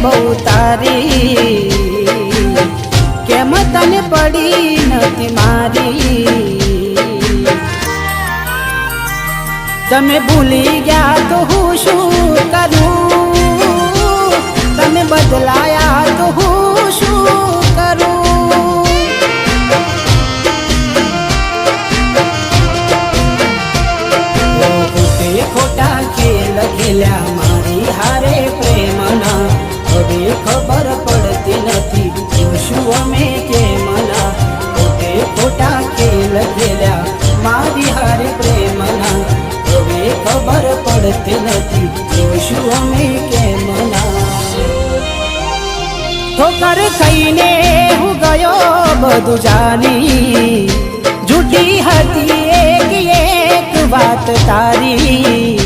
બહુ તારી, કેમ તને પડી નથી મારી। તમે ભૂલી ગયા તો હું શું કરું, તમે બદલાયા તો હું શું કરું। ખોટા ખેલ ખેલ્યા મારી હારે પ્રેમના, હવે ખબર પડતી નથી જોશું અમે કેમના। ખોટા ખેલ ખેલ્યા મારી હારે પ્રેમના, હવે ખબર પડતી નથી જોશું અમે કેમના। ઠોકર ખાઈને હું ગયો બધું જાની, જૂઠી હતી એક વાત તારી,